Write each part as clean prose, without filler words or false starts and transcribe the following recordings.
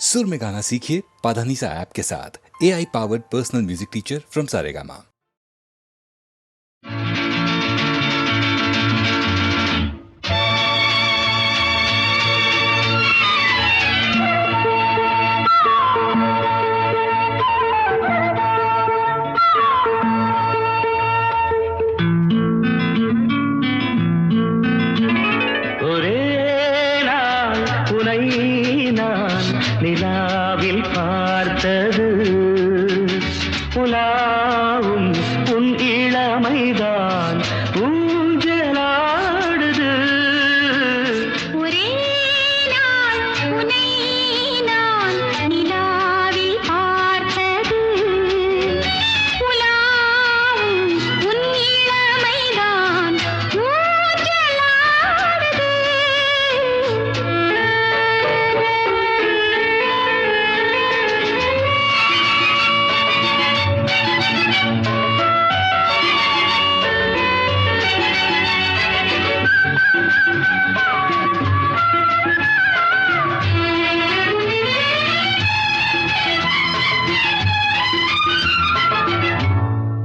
सुर में गाना सीखिए पाधानीसा ऐप के साथ। AI powered personal music teacher from Saregama. நிலாவில் பார்த்தது உலாவும் உன் இளமைதான் ஊஞ்சலாடுது. ஒரே நாள் உன்னை நான் நிலாவில் பார்த்தது உலாவும் உன் இளமைதான் ஊஞ்சலாடுது.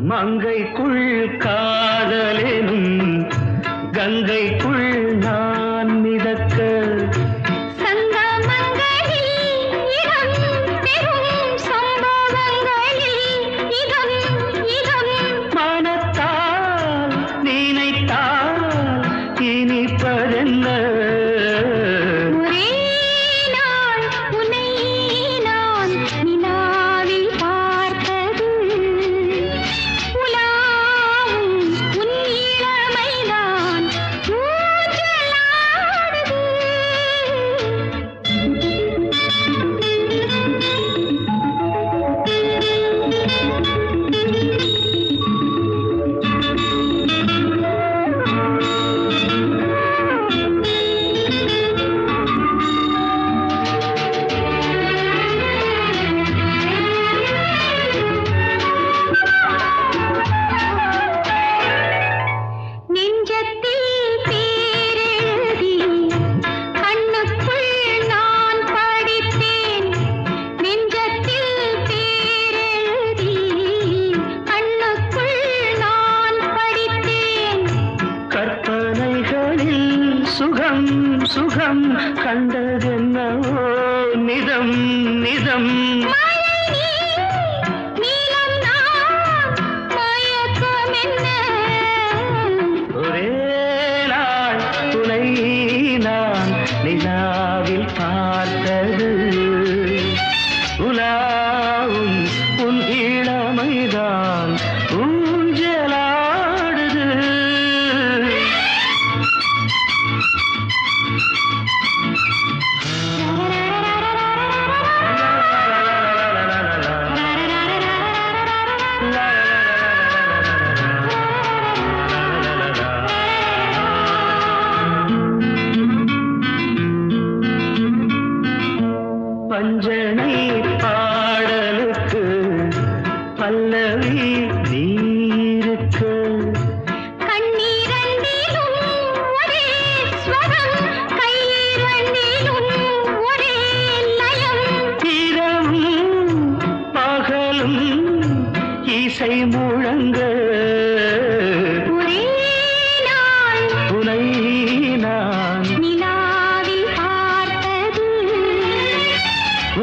மங்கைக்குள் காதலெனும் கங்கைக்குள் நான் மிதக்க மனத்தால் நினைத்தால் இனிப்பதென்ன. சுகம் சுகம் கண்டதென்னவோ நிதம் நிதம். ஒரே நாள் துணை நான் நிலாவில் பார்த்தது உலாவும் உன் இளமைதான் ஊஞ்சலாடுது. பஞ்சனை பாடலுக்கு பல்லவி நீருக்கு கண்ணீரண்டிலும் ஒரே ஸ்வரம் கையிரண்டிலும் ஒரே லயம். இரவும் பகலும் இசை முழங்க ஒரே நாள் உனை நான் நிலாவில் பார்த்தது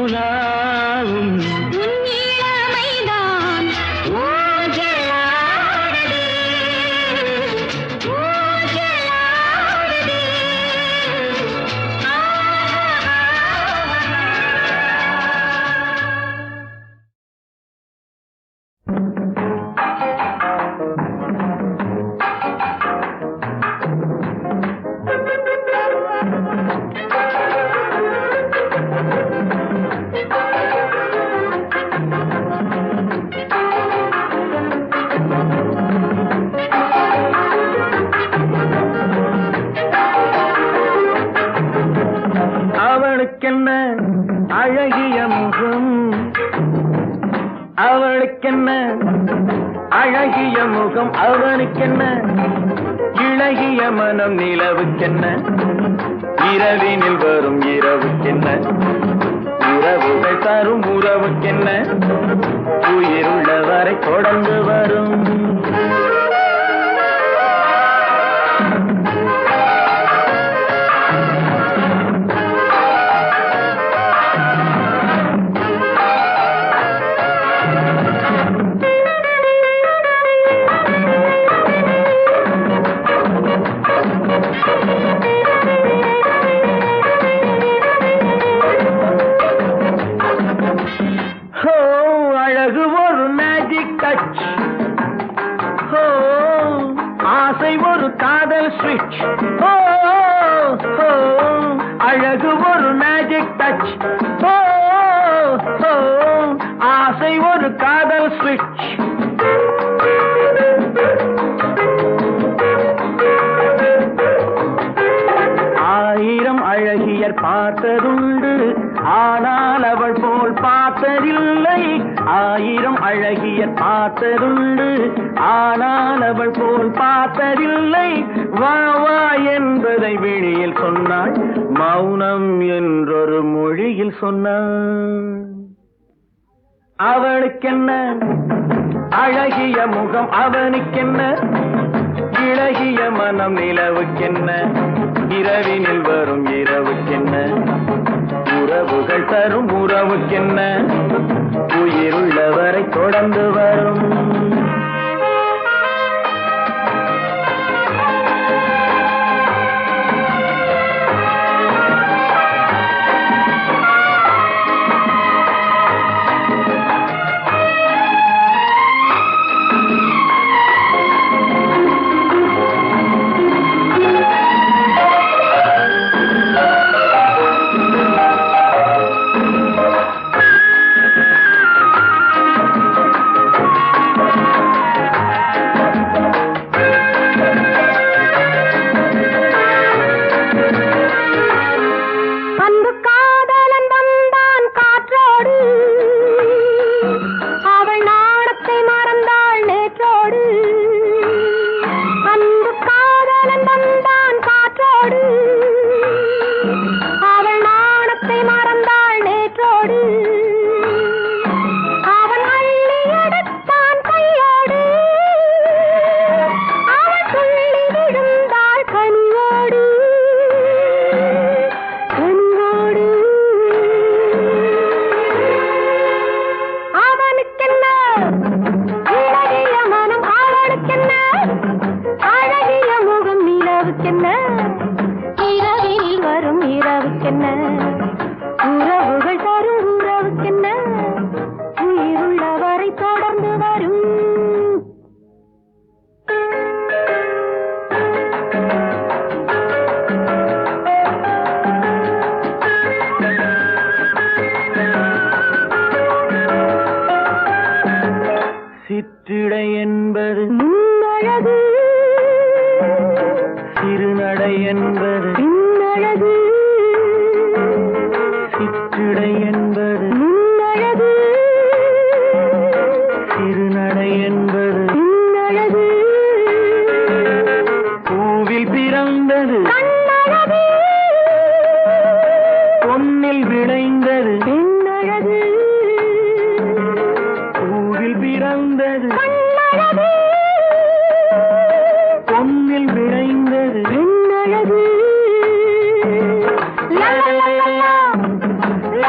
உலாவும் உன் இளமைதான் ஊஞ்சலாடுது ஊஞ்சலாடுது. அவளுக்கென்ன அழகிய முகம், அவளுக்கென்ன அழகிய முகம், அவனுக்கென்ன இளகிய மனம், நிலவுக்கென்ன இரவினில் வரும் இரவுக்கென்ன உறவு தரும் உறவுக்கென்ன உயிருள்ளவரை தொடர்ந்து வரும். அழகு ஒரு மேஜிக் டச், ஆசை ஒரு காதல் ஸ்விட்ச். அழகு ஒரு மேஜிக் டச், ஆசை ஒரு காதல் ஸ்விட்ச். ஆயிரம் அழகியர் பார்த்ததுண்டு, ஆனால் அவள் போல் பார்த்ததில்லை. ஆயிரம் அழகியர் பார்த்ததுண்டு, ஆனால் அவள் போல் பார்த்ததில்லை. வா வா என்பதை விழியில் சொன்னாள், மௌனம் என்றொரு மொழியில் சொன்னாள். அவளுக்கென்ன அழகிய முகம், அவனுக்கென்ன இளகிய மனம், நிலவுக்கென்ன இரவினில் வரும் இரவுக்கென்ன உறவுகள் தரும் உறவுக்கென்ன உயிருள்ளவரை தொடர்ந்து வரும். இரவினில் வரும் இரவுக்கென்ன உறவுகள் தரும் உறவுக்கென்ன உயிருள்ளவரை தொடர்ந்து வரும். சிற்றிடை என்பது முன்னழகு, சிறுநடை என்பது பின்னழகு. சிற்றிடை என்பது முன்னழகு, சிறுநடை என்பது பின்னழகு. பூவில் பிறந்தது கண்ணழகு, பொன்னில் விளைந்தது பெண்ணழகு. பூவில் பிறந்தது கண்ணழகு, பொன்னில் விளைந்தது பெண்ணழகு. La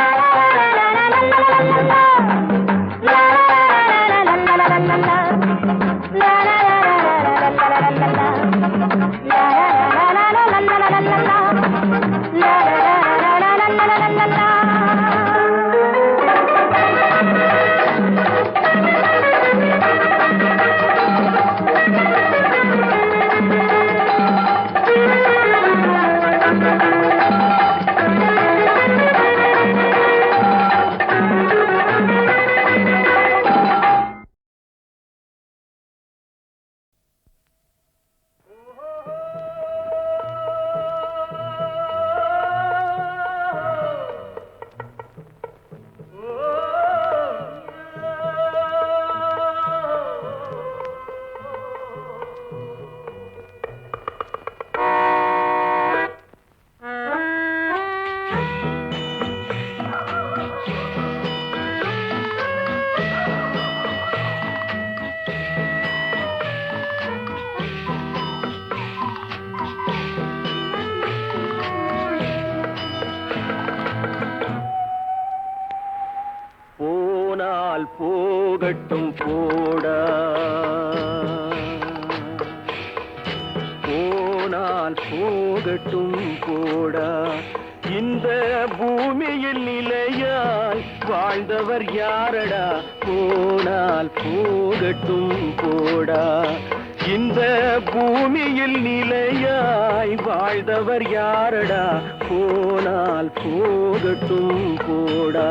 போனால் போகட்டும் போடா, போனால் போகட்டும் போடா. இந்த பூமியில் நிலையாய் வாழ்ந்தவர் யாரடா, போனால் போகட்டும் போடா. இந்த பூமியில் நிலையாய் வாழ்ந்தவர் யாரடா, போனால் போகட்டும் போடா.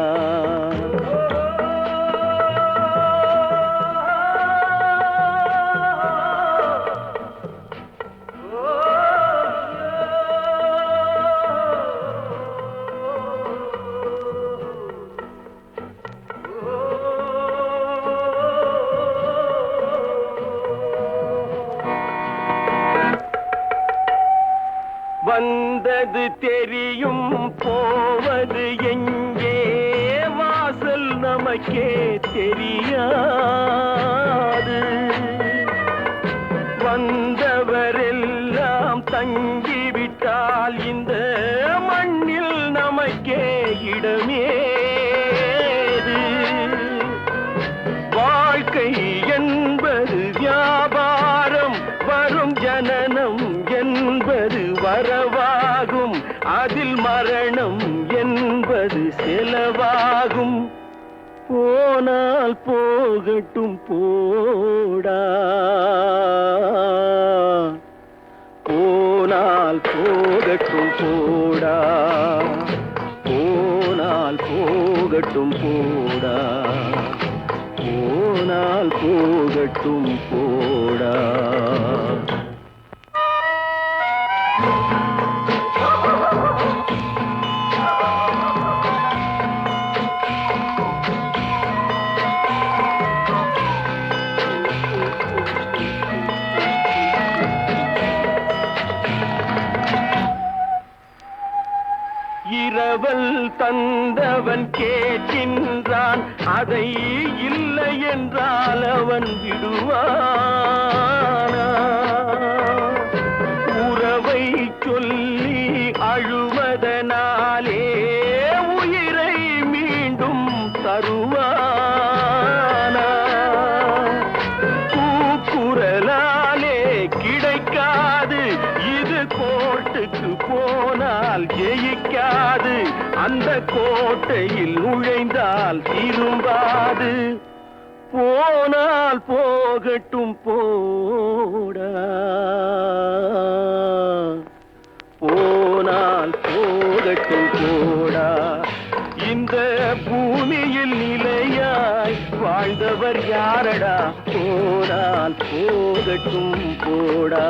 வந்தது தெரியும் போவது எங்கே, வாசல் நமக்கே தெரியாது. வந்தவரெல்லாம் தங்கிவிட்டால் இந்த மண்ணில் நமக்கே இடமேது. வாழ்க்கை என்பது வியாபாரம், வரும் ஜனனம் என்பது வரவாகும், அதில் மரணம் என்பது செலவாகும். போனால் போகட்டும் போடா, போனால் போகட்டும் போடா, போனால் போகட்டும் போடா, போனால் போகட்டும் போடா. இரவல் தந்தவன் கேட்கின்றான், அதை இல்லை என்றால் அவன் விடுவானா? உறவை சொல்லி அழுவதனாலே உயிரை மீண்டும் தருவானா? கூக்குரலாலே கிடைக்காது, இது கோர்ட்டுக்கு போனால் ஜெயிக்காது, அந்த கோட்டையில் நுழைந்தால் திரும்பாது. போனால் போகட்டும் போடா, போனால் போகட்டும் போடா. இந்த பூமியில் நிலையாய் வாழ்ந்தவர் யாரடா, போனால் போகட்டும் போடா.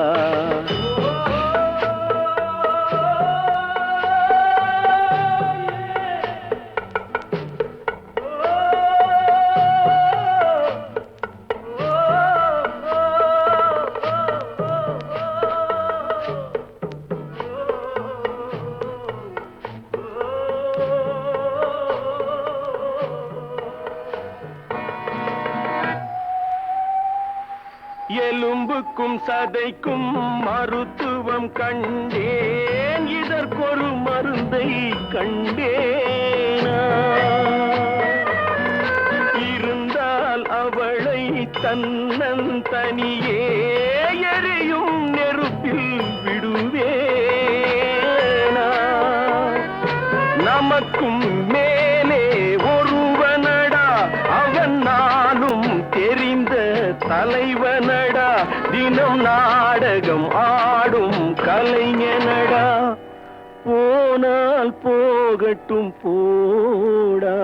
எலும்புக்கும் சதைக்கும் மருத்துவம் கண்டேன், இதற்கொரு மருந்தை கண்டேனா? இருந்தால் அவளை தன்னந்தனியே எரியும் நெருப்பில் விடுவேனா? நமக்கும் மேலே ஒருவனடா, அவன் நானும் தெரிந்த தலைவனடா, தினம் நாடகம் ஆடும் கலைஞனடா. போனால் போகட்டும் போடா,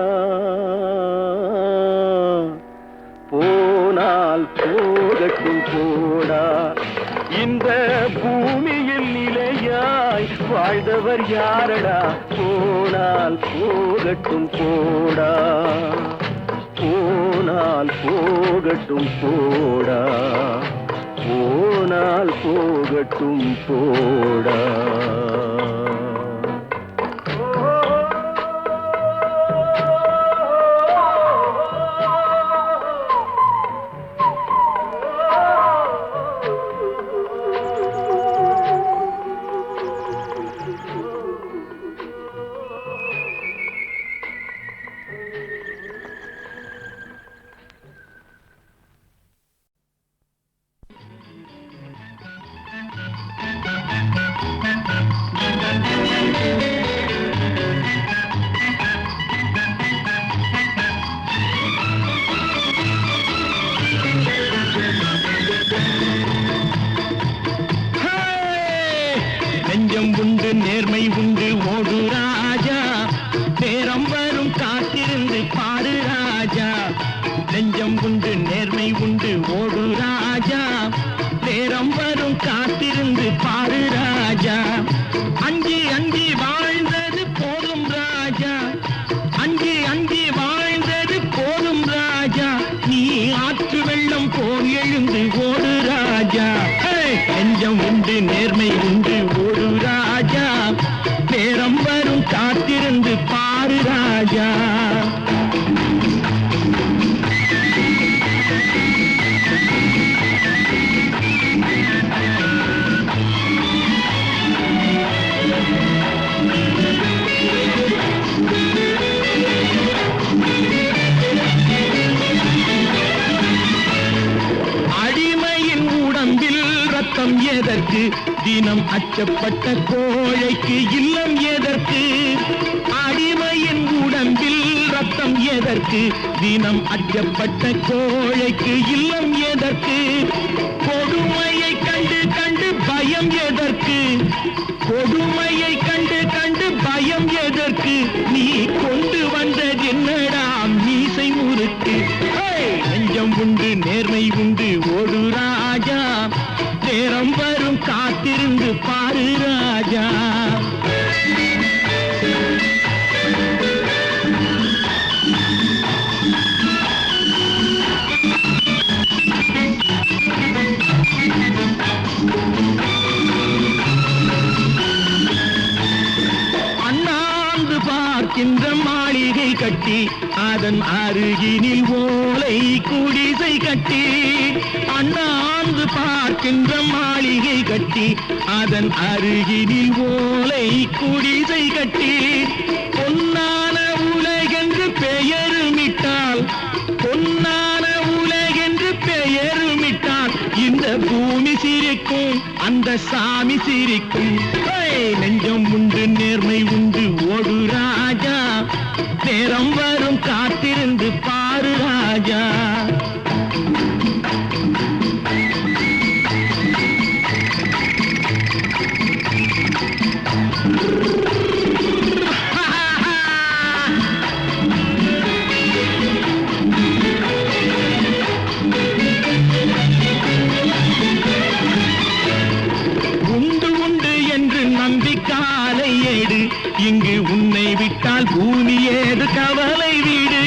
போனால் போகட்டும் போடா. இந்த பூமியில் நிலையாய் வாழ்ந்தவர் யாரடா, போனால் போகட்டும் போடா, போனால் போகட்டும் போடா, போனால் போகட்டும் போடா. காத்திருந்து பாரு ராஜா, நெஞ்சம் உண்டு நேர்மை உண்டு ஓடு ராஜா, நேரம் வரும் காத்திருந்து பாரு ராஜா. அஞ்சி அஞ்சி வாழ்ந்தது போதும் ராஜா, அஞ்சி அஞ்சி வாழ்ந்தது போதும் ராஜா, நீ ஆற்று வெள்ளம் போல் எழுந்து ஓடு ராஜா. நெஞ்சம் உண்டு நேர்மை உண்டு ஓடு ராஜா, நேரம் வரும் காத்திருந்து பாரு ராஜா. ரத்தம் எதற்கு தினம் அச்சப்பட்ட கோழைக்கு இல்லம் எதற்கு, அடிமையின் உடம்பில் ரத்தம் எதற்கு தினம் அச்சப்பட்ட கோழைக்கு இல்லம் எதற்கு, கொடுமையை கண்டு கண்டு பயம் எதற்கு, கொடுமையை கண்டு கண்டு பயம் எதற்கு, நீ கொண்டு வந்தது என்னடா மீசை முறுக்கு. நெஞ்சம் உண்டு நேர்மை உண்டு ஓடு ராஜா, நேரம் வரும் காத்திருந்து பாரு ராஜா. அண்ணாந்து பார்க்கின்ற மாளிகை கட்டி அதன் அருகினில் ஓலை குடிசை கட்டி, அண்ணாந்து பார்க்கின்ற மாளிகை கட்டி அதன் அருகினில் ஓலை குடிசை கட்டி, பொன்னான உலகென்று பெயருமிட்டால், பொன்னான உலகென்று பெயருமிட்டால் இந்த பூமி சிரிக்கும் அந்த சாமி சிரிக்கும். நெஞ்சம் உண்டு நேர்மை உண்டு ஓடு ராஜா, நேரம் வரும் காத்திருந்து பாரு ராஜா. உண்டு உண்டு என்று நம்பிக்காலை ஏடு, இங்கு உன்னை விட்டால் பூமி ஏது கவலை வீடு.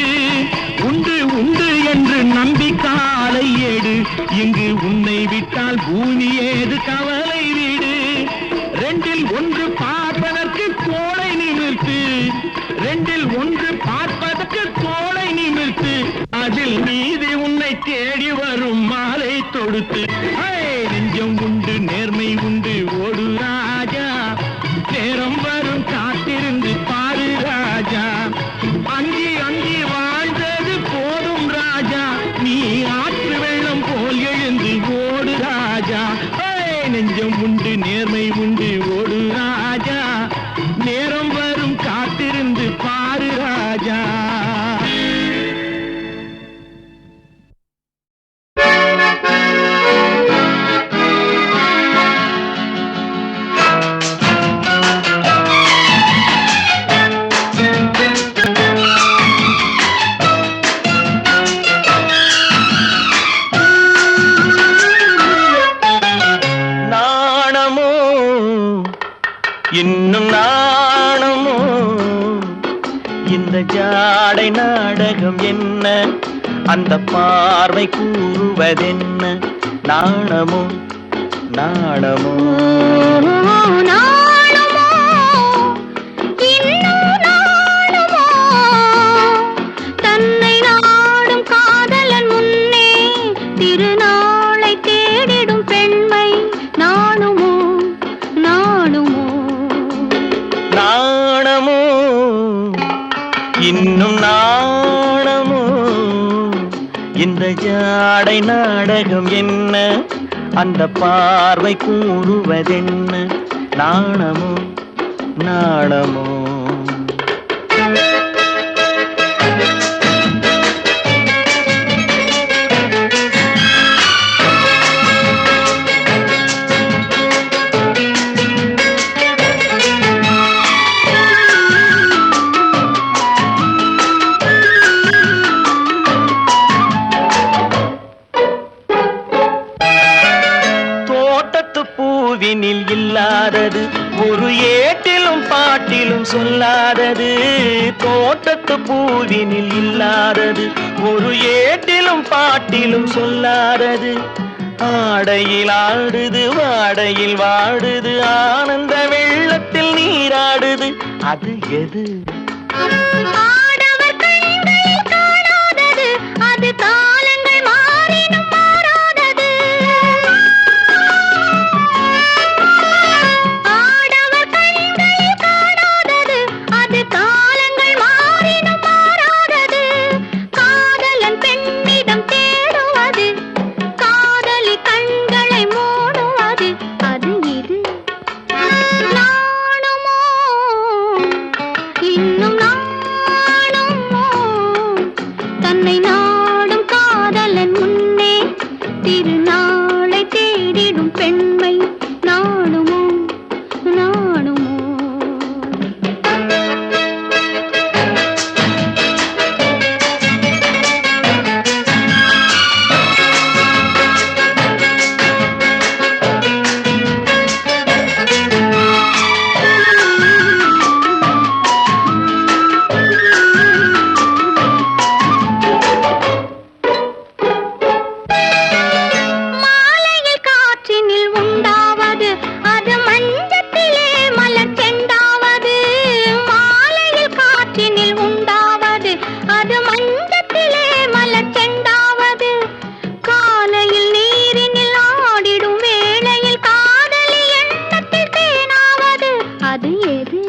உண்டு உண்டு என்று நம்பிக்காலை ஏடு, இங்கு உன்னை விட்டால் பூமி ஏது கவலை வீடு. ரெண்டில் ஒன்று பார்ப்பதற்கு கோளை நிமிர்த்து, ரெண்டில் ஒன்று பார்ப்பதற்கு கோளை நிமிர்த்து, அதில் மீதி உன்னை தேடி வரும் மாலை தொடுத்து. நெஞ்சம் உண்டு நேர்மை உண்டு ஓடு ராஜா, நேரம் வரும் காத்திருந்து பாரு ராஜா. அஞ்சி அஞ்சி வாழ்ந்தது போதும் ராஜா, நீ ஆற்று வெள்ளம் போல் எழுந்து ஓடு ராஜா. நெஞ்சம் உண்டு நேர்மை உண்டு ஓடு ராஜா, நேரம் வரும் காத்திருந்து பாரு ராஜா. இன்னும் நாணமோ இந்த ஜாடை நாடகம் என்ன, அந்த பார்வை கூறுவதென்ன, நாணமோ நாணமோ நாணமோ இன்னும் நாணமோ, தன்னை நாடும் காதலன் முன்னே திருநாளை தேடிடும் பெண்மை நாணுமோ நாணுமோ நாணமோ இன்னும் நாணமோ இந்த ஜாடை நாடகம் என்ன, அந்த பார்வை கூறுவதென்ன, நாணமோ நாணமோ. பாட்டிலும் சொல்லாதது, தோட்டத்து பூவினில் இல்லாதது, ஒரு ஏட்டிலும் பாட்டிலும் சொல்லாதது. ஆடையில் ஆடுது வாடையில் வாடுது, ஆனந்த வெள்ளத்தில் நீராடுது, அது எது? ஆடவர் கண்களில் காணாதது, அது காலங்கள் மாறினும் மாறாதது. ஆடவர் கண்களில் காணாதது, அது காலங்கள் மாறினும் மாறாதது. காதலன் பெண்ணிடம் தேடுவது, காதலி கண்களை மூடுவது, அது இது. நாணுமோ இன்னும் நாணுமோ தன்னை நாடும் காதலன் முன்னே திருநாளை தேடிடும் பெண்மை நாணுமோ நாணுமோ. மாலையில் காற்றினில் உண்டாவது, அது மஞ்சத்திலே மலர் செண்டாவது. மாலையில் காற்றினில் உண்டாவது, அது மஞ்சத்திலே மலர் செண்டாவது. காலையில் நீரினில் ஆடிடும் வேளையில் காதலி எண்ணத்தில் தேனாவது, அது எது?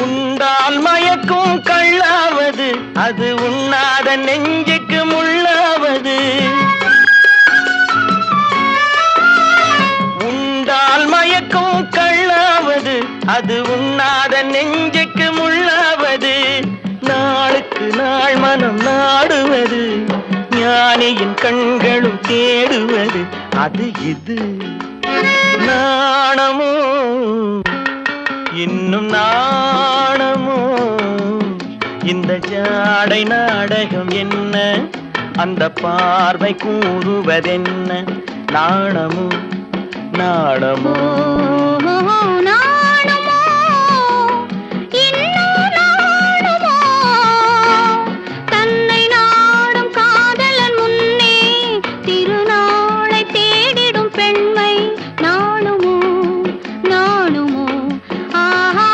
உண்டால் மயக்கும் கள்ளாவது, அது உண்ணாத நெஞ்சுக்கு முள்ளாவது. உண்டால் மயக்கும் கள்ளாவது, அது உண்ணாத நெஞ்சுக்கு முள்ளாவது. நாளுக்கு நாள் மனம் நாடுவது, ஞானியின் கண்களும் தேடுவது, அது இது. நாணமோ இன்னும் நாணமோ, இந்த ஜாடை நாடகம் என்ன, அந்த பார்வை கூறுவதென்ன. நாணமோ நாணமோ நாணுமோ இன்னும் நாணுமோ தன்னை நாடும் காதலன் முன்னே திருநாளை தேடிடும் பெண்மை நாணுமோ நாணுமோ. ஆஹா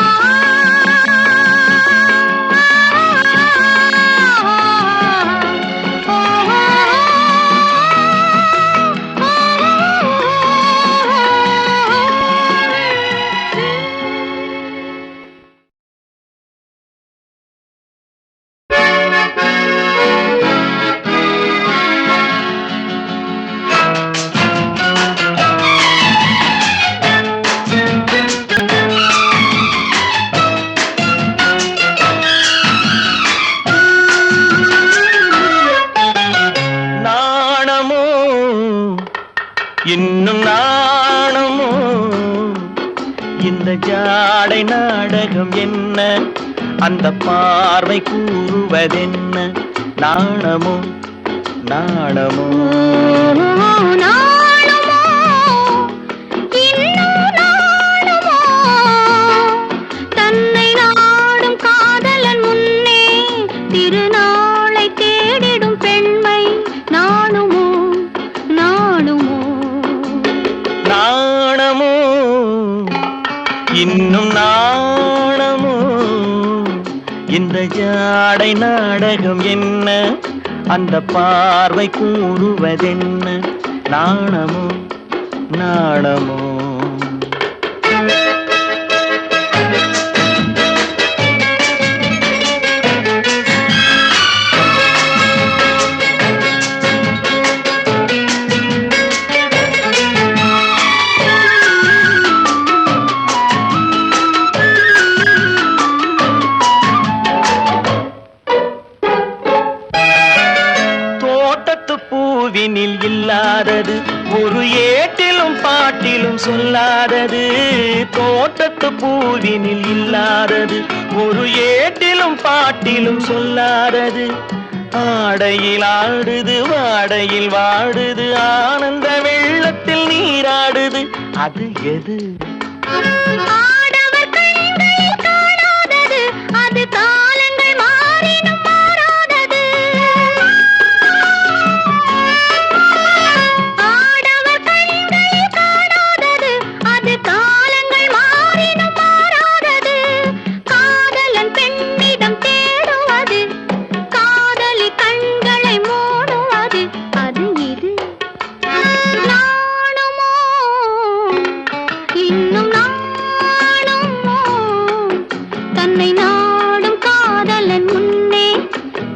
நாணமோ இன்னும் நாணமோ, இந்த ஜாடை நாடகம் என்ன, அந்த பார்வை கூறுவதென்ன. நாணமோ நாணமோ நாணுமோ இன்னும் நாணுமோ தன்னை நாடும் காதலன் முன்னே திருநாளை தேடிடும் பெண்மை நாணுமோ நாணுமோ. நாணமோ இன்னும் நாணமோ, இந்த ஜாடை நாடகம் என்ன, அந்த பார்வை கூறுவதென்ன. நாணமோ நாணமோ பூவினில் இல்லாதது, ஒரு ஏட்டிலும் பாட்டிலும் சொல்லாதது. தோட்டத்து பூவினில் இல்லாதது, ஒரு ஏட்டிலும் பாட்டிலும் சொல்லாதது. ஆடையில் ஆடுது வாடையில் வாடுது, ஆனந்த வெள்ளத்தில் நீராடுது, அது எது? ஆடவர் கண்களில்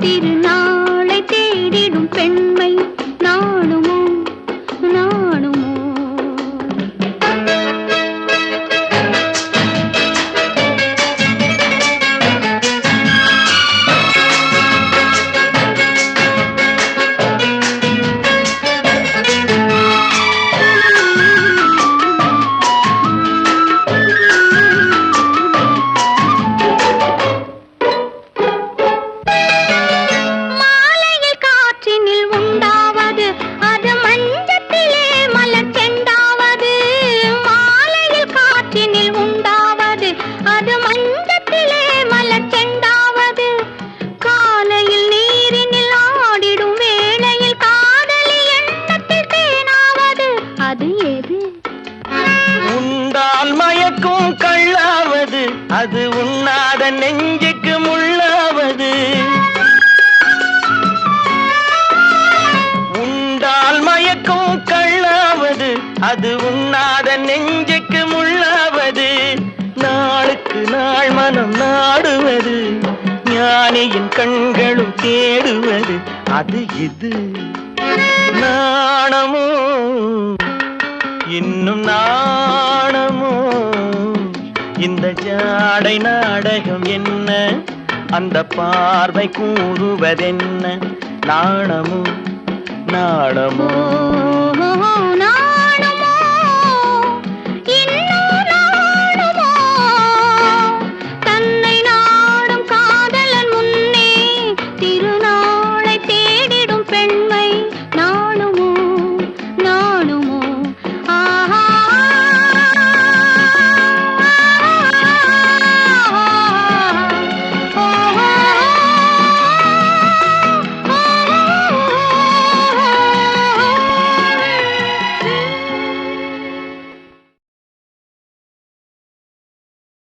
திருநாளை தேடிடும் பெண்மை நாணுமோ நாணுமோ மாலையில் காற்றினில் உண்டாவது அது மஞ்சத்திலே மலர் செண்டாவது மாலையில் காற்றினில் உண்டாவது அது மஞ்சத்திலே மலர் செண்டாவது காலையில் நீரினில் ஆடிடும் வேளையில் காதலி எண்ணத்தில் தேனாவது அது எது உண்டால் மயக்கும் கள்ளாவது அது உண்ணாத நெஞ்சுக்கு முள்ளாவது உண்டால் மயக்கும் கள்ளாவது அது உண்ணாத நெஞ்சுக்கு முள்ளாவது நாளுக்கு நாள் மனம் நாடுவது ஞானியின் கண்களும் தேடுவது அது இது நாணமோ இன்னும் நாணமோ இந்த ஜாடை நாடகம் என்ன அந்த பார்வை கூறுவதென்ன நாணமோ நாணமோ ஓ